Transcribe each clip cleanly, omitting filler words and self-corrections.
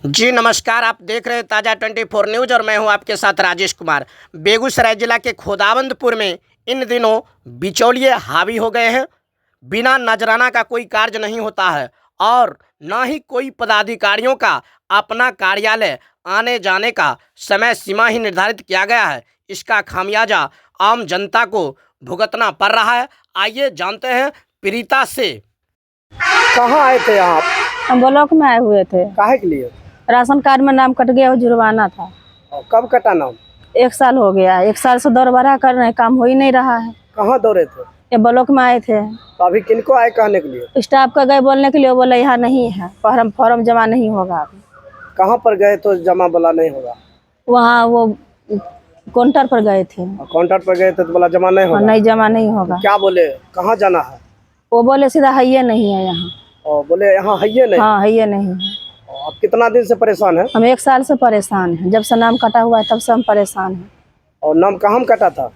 जी नमस्कार, आप देख रहे हैं ताज़ा 24 न्यूज़ और मैं हूं आपके साथ राजेश कुमार। बेगूसराय जिला के खोदावंदपुर में इन दिनों बिचौलिए हावी हो गए हैं। बिना नजराना का कोई कार्य नहीं होता है और न ही कोई पदाधिकारियों का अपना कार्यालय आने जाने का समय सीमा ही निर्धारित किया गया है। इसका खामियाजा आम जनता को भुगतना पड़ रहा है। आइए जानते हैं प्रीता से। कहाँ आए थे आप? हम ब्लॉक में आए हुए थे। काहे के लिए? राशन कार्ड में नाम कट गया और जुर्माना था। और कब कटा नाम? 1 साल हो गया। 1 साल से दौड़ बड़ा कर रहे हैं, काम हो ही नहीं रहा है। कहाँ दौड़े थे? ये ब्लॉक में आए थे। तो अभी किनको आए कहने के लिए? स्टाफ का गए बोलने के लिए, वो बोले यहाँ नहीं है, फॉर्म जमा नहीं होगा अभी। कहाँ पर गए तो जमा बोला नहीं होगा? वहाँ वो काउंटर पर गए थे। काउंटर पर गए थे तो बोला जमा नहीं होगा? नहीं, जमा नहीं होगा। क्या बोले? कहाँ जाना है? वो बोले सीधा है ये नहीं है यहाँ। और बोले यहाँ है ये नहीं? हाँ, है ये नहीं है। आप कितना दिन से परेशान है? हम 1 साल से परेशान हैं। जब से नाम कटा हुआ है तब से हम परेशान हैं। और नाम कहाँ में कटा था?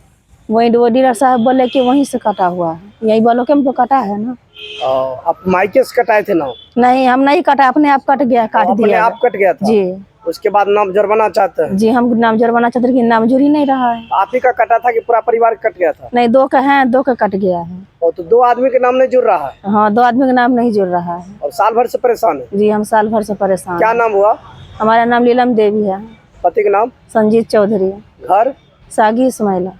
वहीं वो डीलर साहब बोले कि वहीं से कटा हुआ है। यही ब्लॉक में तो कटा है ना। और आप मायके से कटाए थे नाम? नहीं, हम नहीं कटा, अपने आप कट गया, काट अपने दिया। आप कट गया था? जी उसके बाद नाम जुर्माना चाहते हैं? जी, हम नाम जुर्माना चाहते हैं, नाम जुड़ ही नहीं रहा है। आप ही का कटा था कि पूरा परिवार कट गया था? नहीं, 2 का है, 2 का कट गया है। और तो 2 आदमी के नाम नहीं जुड़ रहा है? हाँ, 2 आदमी का नाम नहीं जुड़ रहा है। और साल भर से परेशान है? जी, हम साल भर से परेशान क्या हैं। नाम हुआ? हमारा नाम लीलम देवी है। पति का नाम? संजीत चौधरी। घर? सागी इस्माइला।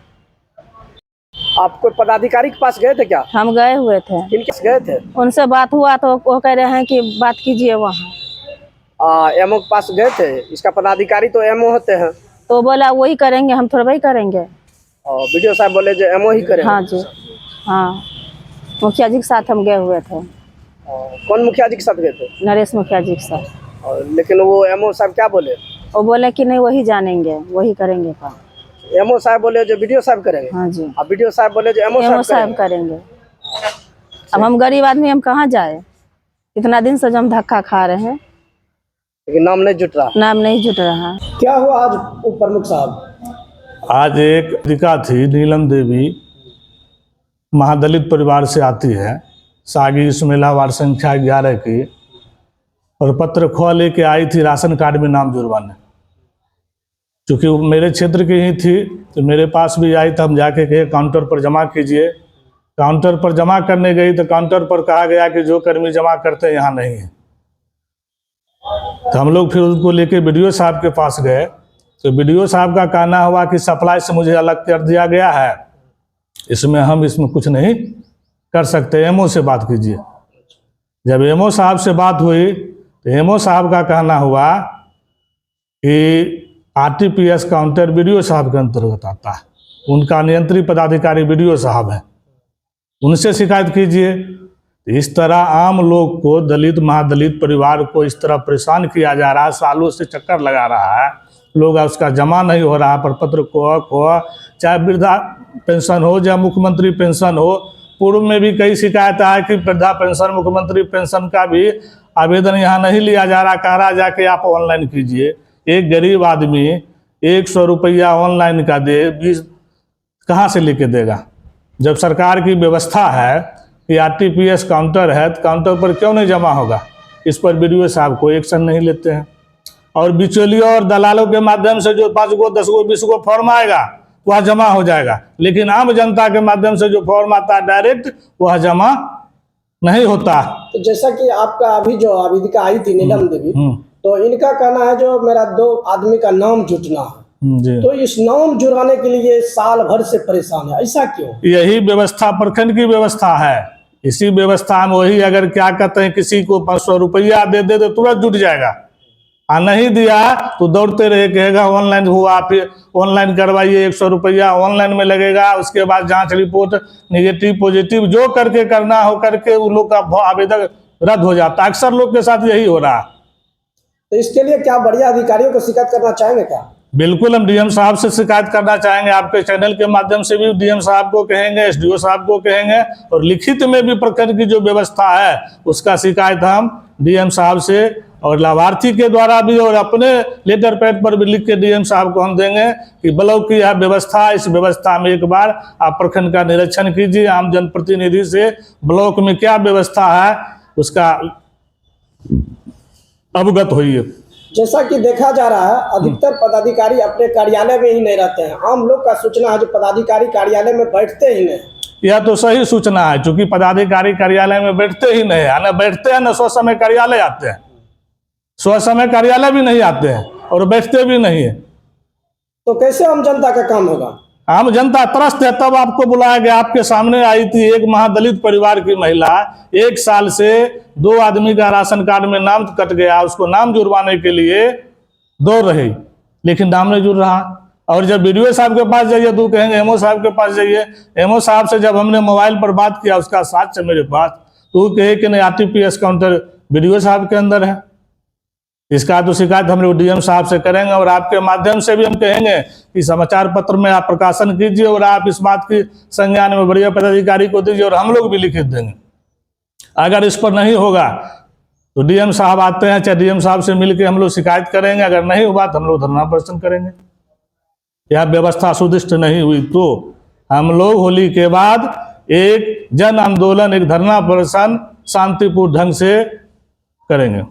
आप कोई पदाधिकारी के पास गए थे क्या? हम गए हुए थे, किनके पास गए थे? उनसे बात हुआ तो वो कह रहे हैं कि बात कीजिए वहाँ। एमओ के पास गए थे? इसका पदाधिकारी तो एमओ होते हैं। तो बोला वही करेंगे, हम थोड़ा वही करेंगे। और वीडियो साहब बोले जो एमओ ही करें। हाँ जी, हाँ, मुखिया जी के साथ हम गए हुए थे। कौन मुखिया जी के साथ गए थे? नरेश मुखिया जी के साथ। और लेकिन वो एमओ साहब क्या बोले? वो बोले कि नहीं, वही जानेंगे, वही करेंगे काम। एमओ साहब बोले जो वीडियो साहब करेंगे? हाँ जी, अब वीडियो साहब बोले जो एमओ साहब साहब करेंगे। अब हम गरीब आदमी, हम कहाँ जाए? इतना दिन से जो हम धक्का खा रहे हैं, लेकिन नाम नहीं जुट रहा। नाम नहीं जुट रहा। क्या हुआ आज प्रमुख साहब? आज एक लड़का थी नीलम देवी, महादलित परिवार से आती है, सागी इस्माइला, वार्ड संख्या 11 की, और पत्र खो लेके आई थी राशन कार्ड में नाम जुड़वाने। चूँकि वो मेरे क्षेत्र की ही थी तो मेरे पास भी आई, तो हम जाके कहे काउंटर पर जमा कीजिए। काउंटर पर जमा करने गई तो काउंटर पर कहा गया कि जो कर्मी जमा करते हैं यहाँ नहीं है। तो हम लोग फिर उनको लेके बीडीओ साहब के पास गए तो बीडीओ साहब का कहना हुआ कि सप्लाई से मुझे अलग कर दिया गया है, इसमें कुछ नहीं कर सकते, एमओ से बात कीजिए। जब एमओ साहब से बात हुई तो एमओ साहब का कहना हुआ कि आरटीपीएस काउंटर बीडीओ साहब के अंतर्गत आता है, उनका नियंत्रित पदाधिकारी बीडीओ साहब है, उनसे शिकायत कीजिए। इस तरह आम लोग को, दलित महादलित परिवार को इस तरह परेशान किया जा रहा है, सालों से चक्कर लगा रहा है, लोग उसका जमा नहीं हो रहा पर पत्र को चाहे वृद्धा पेंशन हो या मुख्यमंत्री पेंशन हो। पूर्व में भी कई शिकायत है कि वृद्धा पेंशन, मुख्यमंत्री पेंशन का भी आवेदन यहाँ नहीं लिया जा रहा, कह रहा जाके आप ऑनलाइन कीजिए। एक गरीब आदमी 100 रुपया ऑनलाइन का दे, 20 कहाँ से लेके देगा? जब सरकार की व्यवस्था है कि आरटीपीएस काउंटर है तो काउंटर पर क्यों नहीं जमा होगा? इस पर बीडीओ साहब को एक्शन नहीं लेते हैं। और बिचौलियों और दलालों के माध्यम से जो 5 गो 10 गो 20 गो फॉर्म आएगा वह जमा हो जाएगा, लेकिन आम जनता के माध्यम से जो फॉर्म आता है डायरेक्ट, वह जमा नहीं होता। तो जैसा कि आपका अभी जो आवेदिका आई थी नीलम देवी, तो इनका कहना है जो मेरा 2 आदमी का नाम जुटना है, तो इस नाम जुड़वाने के लिए साल भर से परेशान है, ऐसा क्यों? यही व्यवस्था प्रखंड की व्यवस्था है। इसी व्यवस्था में वही अगर क्या कहते हैं, किसी को 500 रुपया दे दे तो तुरंत जुट जाएगा, और नहीं दिया तो दौड़ते रहे, कहेगा ऑनलाइन हुआ, फिर ऑनलाइन करवाइए, 100 रुपया ऑनलाइन में लगेगा, उसके बाद जांच रिपोर्ट नेगेटिव पॉजिटिव जो करके करना हो करके उन लोग का आवेदन रद्द हो जाता है। अक्सर लोग के साथ यही हो रहा है। तो इसके लिए क्या बढ़िया अधिकारियों को शिकायत करना चाहेंगे क्या? बिल्कुल, हम डीएम साहब से शिकायत करना चाहेंगे, आपके चैनल के माध्यम से भी डीएम साहब को कहेंगे, एसडीओ साहब को कहेंगे, और लिखित में भी प्रखंड की जो व्यवस्था है उसका शिकायत हम डीएम साहब से और लाभार्थी के द्वारा भी और अपने लेटर पैड पर भी लिख के डीएम साहब को हम देंगे कि ब्लॉक की यह व्यवस्था, इस व्यवस्था में एक बार आप प्रखंड का निरीक्षण कीजिए, आम जनप्रतिनिधि से ब्लॉक में क्या व्यवस्था है उसका अवगत होइए। जैसा कि देखा जा रहा है अधिकतर पदाधिकारी अपने कार्यालय में ही नहीं रहते हैं। आम लोग का सूचना है जो पदाधिकारी कार्यालय में बैठते ही नहीं। यह तो सही सूचना है, क्योंकि पदाधिकारी कार्यालय में बैठते ही नहीं है, न बैठते हैं न स्व समय कार्यालय आते हैं, स्व समय कार्यालय भी नहीं आते हैं और बैठते भी नहीं है। तो कैसे आम जनता का काम होगा? आम जनता त्रस्त है, तब आपको बुलाया गया। आपके सामने आई थी एक महादलित परिवार की महिला, 1 साल से 2 आदमी का राशन कार्ड में नाम कट गया, उसको नाम जुड़वाने के लिए दौड़ रही, लेकिन नाम नहीं जुड़ रहा। और जब BDO साहब के पास जाइए तो कहेंगे MO साहब के पास जाइए। MO साहब से जब हमने मोबाइल पर बात किया, उसका साक्ष्य मेरे पास, तो कहे कि नहीं RTPS काउंटर BDO साहब के अंदर है। इसका तो शिकायत हम लोग DM साहब से करेंगे और आपके माध्यम से भी हम कहेंगे कि समाचार पत्र में आप प्रकाशन कीजिए और आप इस बात की संज्ञान में बढ़िया पदाधिकारी को दीजिए और हम लोग भी लिखित देंगे। अगर इस पर नहीं होगा तो DM साहब आते हैं, चाहे DM साहब से मिलकर हम लोग शिकायत करेंगे। अगर नहीं हुआ तो हम लोग धरना प्रदर्शन करेंगे। यह व्यवस्था सुदृढ़ नहीं हुई तो हम लोग होली के बाद एक जन आंदोलन, एक धरना प्रदर्शन शांतिपूर्ण ढंग से करेंगे।